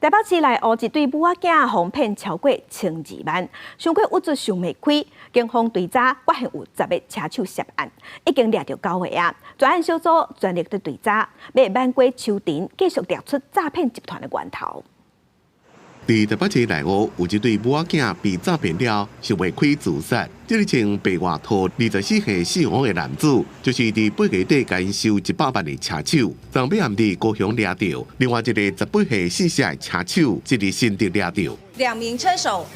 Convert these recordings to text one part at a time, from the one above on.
台北市内乌一对母仔囝哄骗超过1200万，想过物质想袂开，警方对查发现有10个车手涉案，已经抓到9个啊。专案小组全力在对查，要挽过秋田，继续抓出诈骗集团的源头。在台北市内湖有一对母仔囝被诈骗了，想袂开自杀。这个穿白外套、24岁姓王的男子，就是伫八月底间收100万的车手，昨尾暗伫高雄抓到。另外一个18岁姓谢的车手，即日新竹抓到。2名车手，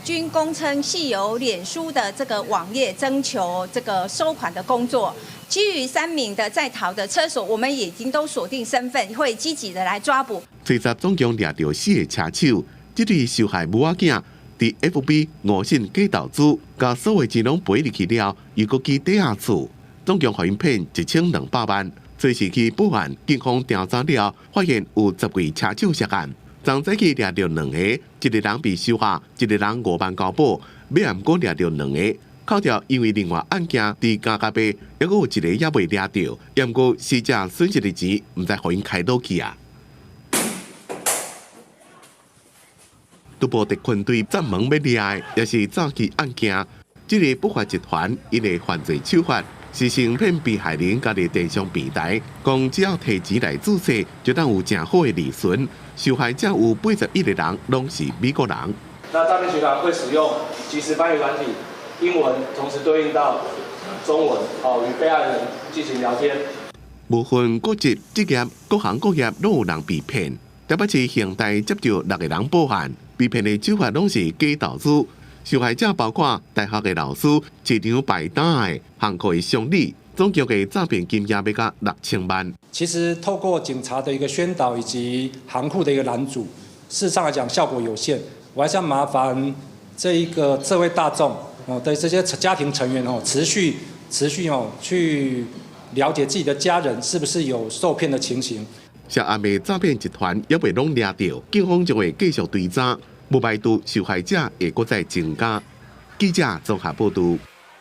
均供称系由脸书的这个网页征求这个收款的工作。其余3名的在逃的车手，我们已经都锁定身份，会积极的来抓捕。追查总共抓到4个车手，这对受害母仔囝伫 FB 误信假投资，甲所有钱拢赔入去了，又搁去抵押厝，总共互因骗1200万。随时去报案，警方调查了，发现有10位车手涉案。昨早起抓到2个，一个人被收下，一个人5万交保。尾暗搁抓到2个，扣掉因为另外案件伫加加倍，还阁有一个也未抓到，也毋过死者损失的钱，毋知互因开倒去啊。督部特困队专门要抓的，也是早期案件。这个不法集团因为犯罪手法，是行骗被害人家己地上平台，讲只要提钱来注册，就当有正好的利润。受害者有81个人，拢是美国人。那诈骗集团会使用即时翻译软体，英文同时对应到中文，与被害人进行聊天。无分国籍、职业、各行各业拢有人被骗。台北市现代接到6个人报案，被骗的手法拢是假投资。受害者包括大学的老师、市场摆摊的、航课的商理，总共的诈骗金额要到6000万。其实透过警察的一个宣导以及行库的一个拦阻，事实上来讲效果有限。我还是要麻烦这一个社会大众的这些家庭成员持续去了解自己的家人是不是有受骗的情形。涉案的诈骗集团也未拢抓到，警方将会继续追查，不排除受害者会搁再增加。记者综合报道。